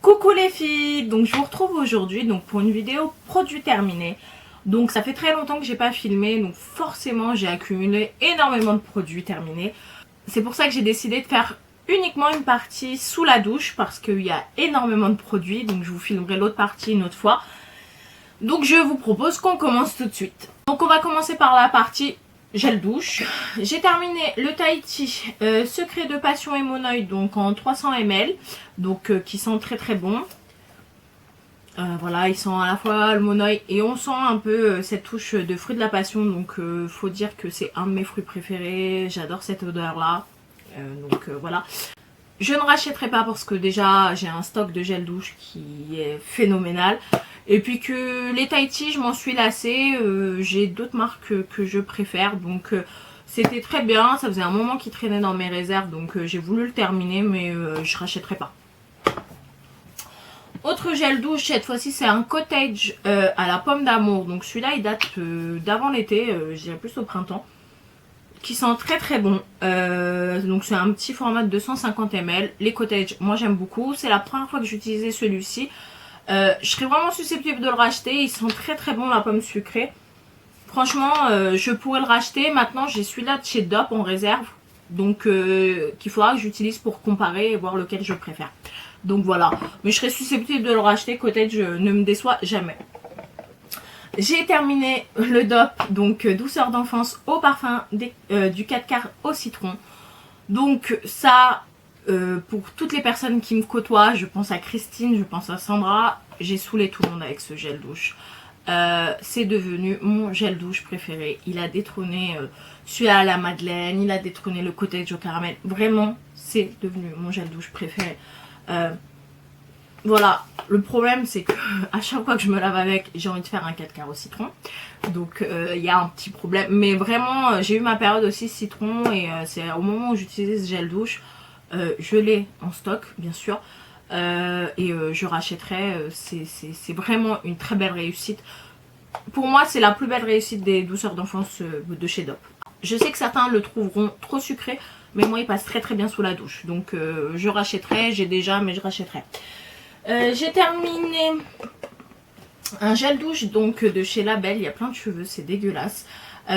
Coucou les filles, donc je vous retrouve aujourd'hui pour une vidéo produit terminé. Donc ça fait très longtemps que j'ai pas filmé, donc forcément j'ai accumulé énormément de produits terminés. C'est pour ça que j'ai décidé de faire uniquement une partie sous la douche parce qu'il y a énormément de produits, donc je vous filmerai l'autre partie une autre fois. Donc je vous propose qu'on commence tout de suite. Donc on va commencer par la partie gel douche. J'ai terminé le Tahiti Secret de Passion et Monoï, donc en 300 ml, donc qui sent très très bon. Voilà, il sent à la fois le monoï et on sent un peu cette touche de fruit de la passion, donc faut dire que c'est un de mes fruits préférés. J'adore cette odeur là, voilà. Je ne rachèterai pas parce que déjà j'ai un stock de gel douche qui est phénoménal. Et puis que les Tahiti, je m'en suis lassée. J'ai d'autres marques que je préfère. Donc c'était très bien. Ça faisait un moment qu'il traînait dans mes réserves. Donc j'ai voulu le terminer. Mais je rachèterai pas. Autre gel douche, cette fois-ci c'est un cottage à la pomme d'amour. Donc celui-là il date d'avant l'été. Je dirais plus au printemps. Qui sent très très bon. Donc c'est un petit format de 250 ml. Les cottages, moi j'aime beaucoup. C'est la première fois que j'utilisais celui-ci. Je serais vraiment susceptible de le racheter. Il sent très très bon la pomme sucrée. Franchement je pourrais le racheter. Maintenant j'ai celui-là de chez Dop en réserve. Donc qu'il faudra que j'utilise pour comparer et voir lequel je préfère. Donc voilà. Mais je serais susceptible de le racheter. Cottage ne me déçoit jamais. J'ai terminé le Dop, donc douceur d'enfance au parfum du 4 quarts au citron. Donc ça, pour toutes les personnes qui me côtoient, je pense à Christine, je pense à Sandra, j'ai saoulé tout le monde avec ce gel douche. C'est devenu mon gel douche préféré. Il a détrôné celui à la madeleine, il a détrôné le cottage au caramel. Vraiment, c'est devenu mon gel douche préféré. Voilà, le problème c'est que à chaque fois que je me lave avec, j'ai envie de faire un 4 quarts au citron. Donc il y a un petit problème. Mais vraiment, j'ai eu ma période aussi citron et c'est au moment où j'utilisais ce gel douche, je l'ai en stock bien sûr. Je rachèterai, c'est vraiment une très belle réussite. Pour moi, c'est la plus belle réussite des douceurs d'enfance de chez Dop. Je sais que certains le trouveront trop sucré, mais moi il passe très très bien sous la douche. Donc je rachèterai, j'ai déjà, mais je rachèterai. J'ai terminé un gel douche donc de chez Label, il y a plein de cheveux, c'est dégueulasse.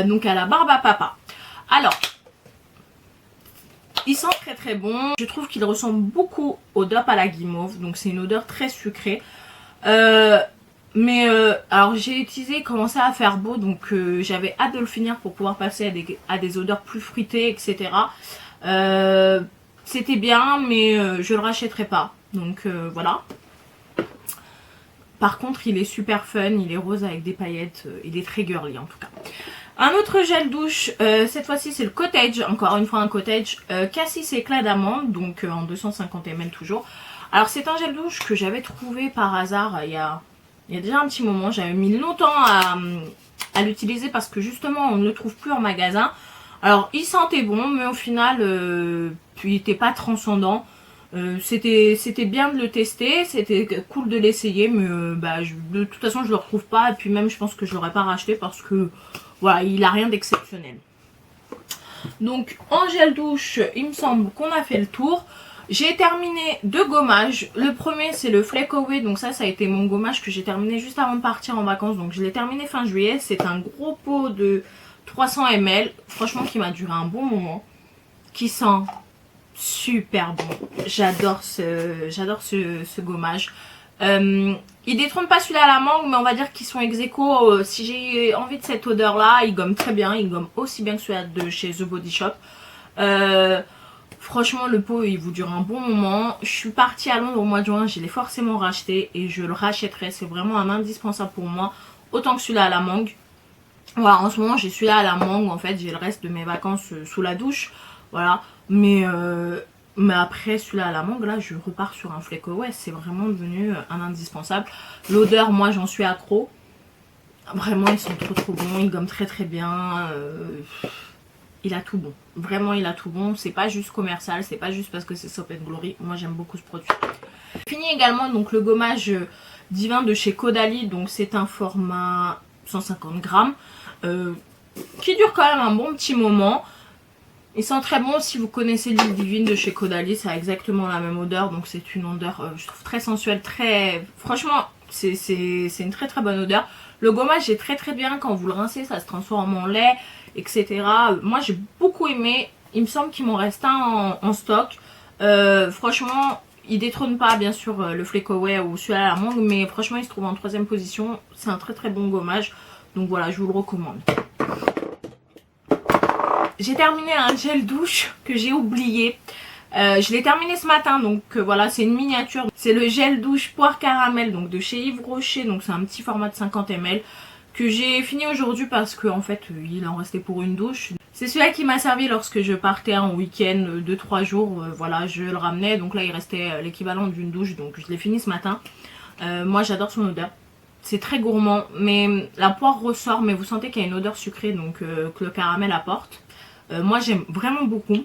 Donc à la barbe à papa. Alors, il sent très très bon. Je trouve qu'il ressemble beaucoup au Dop à la guimauve, donc c'est une odeur très sucrée. Alors j'ai utilisé, il commençait à faire beau, donc j'avais hâte de le finir pour pouvoir passer à des odeurs plus fruitées, etc. C'était bien, mais je le rachèterai pas. Donc voilà. Par contre, il est super fun, il est rose avec des paillettes, il est très girly en tout cas. Un autre gel douche, cette fois-ci c'est le cottage, encore une fois un cottage, cassis éclat d'amande, donc en 250 ml toujours. Alors c'est un gel douche que j'avais trouvé par hasard il y a déjà un petit moment, j'avais mis longtemps à l'utiliser parce que justement on ne le trouve plus en magasin. Alors il sentait bon, mais au final, puis il n'était pas transcendant. C'était bien de le tester, c'était cool de l'essayer, mais de toute façon je le retrouve pas, et puis même je pense que je l'aurais pas racheté parce que voilà, il a rien d'exceptionnel. Donc en gel douche, il me semble qu'on a fait le tour. J'ai terminé deux gommages. Le premier c'est le Flake Away, donc ça a été mon gommage que j'ai terminé juste avant de partir en vacances, donc je l'ai terminé fin juillet. C'est un gros pot de 300 ml, franchement qui m'a duré un bon moment, qui sent super bon. J'adore ce gommage. Il détrône pas celui-là à la mangue, mais on va dire qu'ils sont ex aequo. Si j'ai envie de cette odeur là, il gomme très bien. Il gomme aussi bien que celui-là de chez The Body Shop. Franchement le pot il vous dure un bon moment. Je suis partie à Londres au mois de juin, je l'ai forcément racheté et je le rachèterai. C'est vraiment un indispensable pour moi, autant que celui-là à la mangue. Voilà, en ce moment j'ai celui-là à la mangue, en fait j'ai le reste de mes vacances sous la douche. Voilà, mais après celui-là à la mangue, là je repars sur un Flake Away, c'est vraiment devenu un indispensable. L'odeur, moi j'en suis accro. Vraiment ils sont trop bons, ils gomment très très bien. Il a tout bon, vraiment il a tout bon. C'est pas juste commercial, c'est pas juste parce que c'est Soap & Glory. Moi j'aime beaucoup ce produit. Fini également donc le gommage divin de chez Caudalie, donc c'est un format 150 grammes qui dure quand même un bon petit moment. Il sent très bon. Si vous connaissez l'huile divine de chez Caudalie, ça a exactement la même odeur. Donc c'est une odeur, je trouve, très sensuelle, très... Franchement, c'est une très très bonne odeur. Le gommage est très très bien. Quand vous le rincez, ça se transforme en lait, etc. Moi, j'ai beaucoup aimé. Il me semble qu'il m'en reste un en stock. Franchement, il détrône pas bien sûr le Flake Away ou celui-là à la mangue. Mais franchement, il se trouve en 3e position. C'est un très très bon gommage. Donc voilà, je vous le recommande. J'ai terminé un gel douche que j'ai oublié. Je l'ai terminé ce matin, donc voilà, c'est une miniature. C'est le gel douche poire caramel, donc de chez Yves Rocher, donc c'est un petit format de 50 ml que j'ai fini aujourd'hui parce que en fait il en restait pour une douche. C'est celui-là qui m'a servi lorsque je partais en week-end de 3 jours, voilà, je le ramenais, donc là il restait l'équivalent d'une douche, donc je l'ai fini ce matin. Moi j'adore son odeur. C'est très gourmand, mais la poire ressort, mais vous sentez qu'il y a une odeur sucrée, donc que le caramel apporte. Moi j'aime vraiment beaucoup.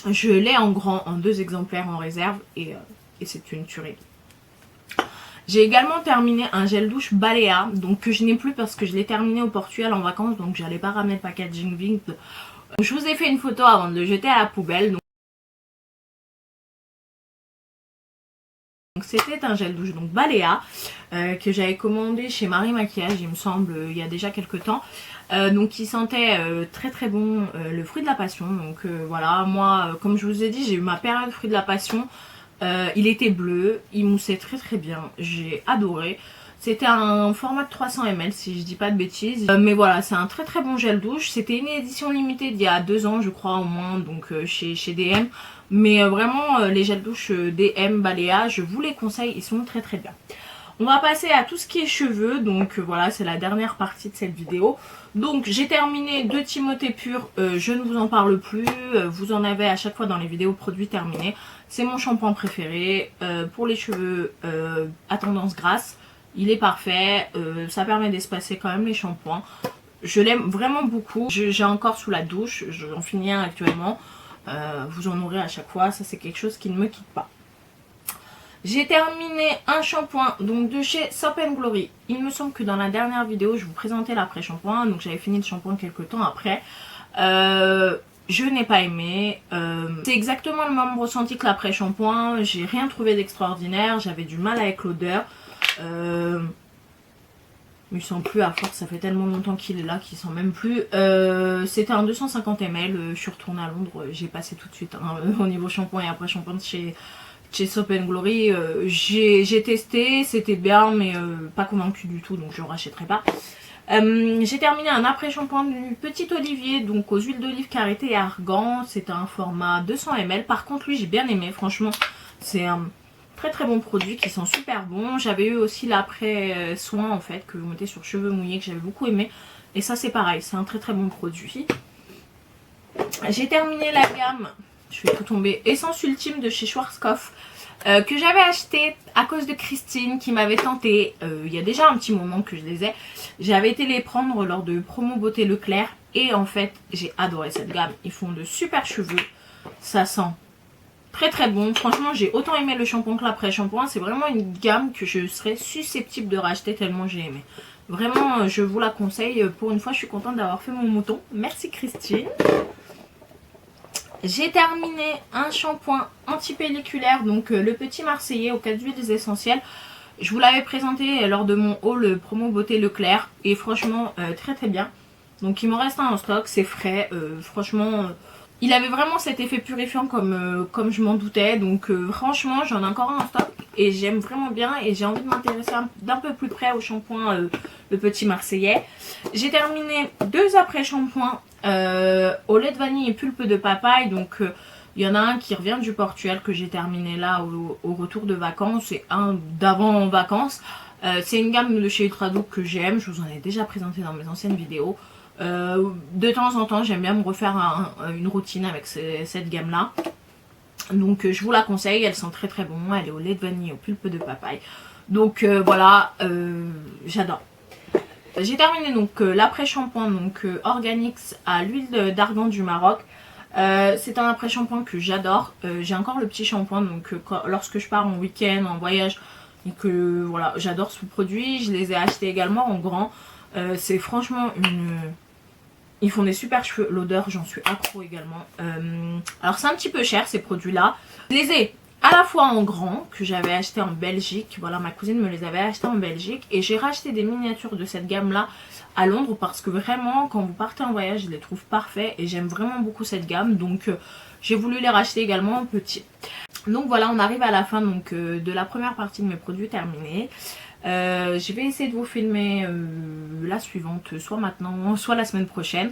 Je l'ai en grand, en 2 exemplaires en réserve et c'est une tuerie. J'ai également terminé un gel douche Balea, donc que je n'ai plus parce que je l'ai terminé au Portugal en vacances, donc j'allais pas ramener le packaging vide. Je vous ai fait une photo avant de le jeter à la poubelle. Donc c'était un gel douche donc Balea que j'avais commandé chez Marie Maquillage, il me semble, il y a déjà quelques temps. Donc il sentait très très bon le fruit de la passion. Donc voilà, moi comme je vous ai dit, j'ai eu ma période fruit de la passion. Il était bleu, il moussait très très bien, j'ai adoré. C'était un format de 300 ml si je dis pas de bêtises. Mais voilà, c'est un très très bon gel douche. C'était une édition limitée d'il y a 2 ans je crois au moins, donc chez DM. Mais vraiment les gels douche DM Balea, je vous les conseille, ils sont très très bien. On va passer à tout ce qui est cheveux, donc voilà, c'est la dernière partie de cette vidéo. Donc j'ai terminé 2 Timothée Pur, je ne vous en parle plus, vous en avez à chaque fois dans les vidéos produits terminés. C'est mon shampoing préféré pour les cheveux à tendance grasse, il est parfait, ça permet d'espacer quand même les shampoings. Je l'aime vraiment beaucoup, j'ai encore sous la douche, j'en finis un actuellement, vous en aurez à chaque fois, ça c'est quelque chose qui ne me quitte pas. J'ai terminé un shampoing donc de chez Soap & Glory. Il me semble que dans la dernière vidéo je vous présentais l'après-shampoing, donc j'avais fini le shampoing quelques temps après. Je n'ai pas aimé, c'est exactement le même ressenti que l'après-shampoing, j'ai rien trouvé d'extraordinaire, j'avais du mal avec l'odeur. Il sent plus à force, ça fait tellement longtemps qu'il est là qu'il sent même plus. C'était un 250 ml, je suis retournée à Londres, j'ai passé tout de suite hein, au niveau shampoing et après shampoing de chez Soap & Glory. J'ai testé, c'était bien mais pas convaincu du tout, donc je ne rachèterai pas. J'ai terminé un après shampoing du Petit Olivier, donc aux huiles d'olive karité et argan. C'est un format 200 ml, par contre lui j'ai bien aimé, franchement c'est un très très bon produit qui sent super bon. J'avais eu aussi l'après soin en fait que vous mettez sur cheveux mouillés que j'avais beaucoup aimé, et ça c'est pareil, c'est un très très bon produit. J'ai terminé la gamme, je vais tout tomber, Essence Ultime de chez Schwarzkopf, que j'avais acheté à cause de Christine qui m'avait tenté il y a déjà un petit moment que je les ai. J'avais été les prendre lors de promo Beauté Leclerc et en fait j'ai adoré cette gamme. Ils font de super cheveux, ça sent très très bon. Franchement j'ai autant aimé le shampoing que l'après-shampoing. C'est vraiment une gamme que je serais susceptible de racheter tellement j'ai aimé. Vraiment je vous la conseille. Pour une fois je suis contente d'avoir fait mon mouton. Merci Christine. J'ai terminé un shampoing anti-pelliculaire, donc le Petit Marseillais aux 4 huiles essentielles. Je vous l'avais présenté lors de mon haul promo Beauté Leclerc et franchement très très bien. Donc il m'en reste un en stock, c'est frais, franchement il avait vraiment cet effet purifiant comme je m'en doutais. Donc franchement j'en ai encore un en stock et j'aime vraiment bien et j'ai envie de m'intéresser d'un peu plus près au shampoing le Petit Marseillais. J'ai terminé 2 après-shampoings au lait de vanille et pulpe de papaye. Donc il y en a un qui revient du Portugal que j'ai terminé là au retour de vacances et un d'avant en vacances. C'est une gamme de chez Ultradoux que j'aime, je vous en ai déjà présenté dans mes anciennes vidéos. De temps en temps j'aime bien me refaire une routine avec cette gamme là. Donc je vous la conseille, elle sent très très bon, elle est au lait de vanille et au pulpe de papaye. Donc voilà, j'adore. J'ai terminé donc l'après-shampoing Organix à l'huile d'argan du Maroc. C'est un après-shampoing que j'adore. J'ai encore le petit shampoing donc lorsque je pars en week-end, en voyage, et que voilà, j'adore ce produit. Je les ai achetés également en grand. C'est franchement Ils font des super cheveux, l'odeur j'en suis accro également. Alors c'est un petit peu cher ces produits là. Je les ai à la fois en grand que j'avais acheté en Belgique. Voilà, ma cousine me les avait achetés en Belgique. Et j'ai racheté des miniatures de cette gamme là à Londres parce que vraiment quand vous partez en voyage je les trouve parfaits. Et j'aime vraiment beaucoup cette gamme, donc j'ai voulu les racheter également en petit. Donc voilà, on arrive à la fin donc, de la première partie de mes produits terminés. Je vais essayer de vous filmer la suivante, soit maintenant, soit la semaine prochaine.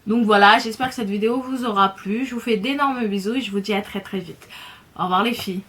Donc voilà, j'espère que cette vidéo vous aura plu. Je vous fais d'énormes bisous et je vous dis à très très vite. Au revoir les filles.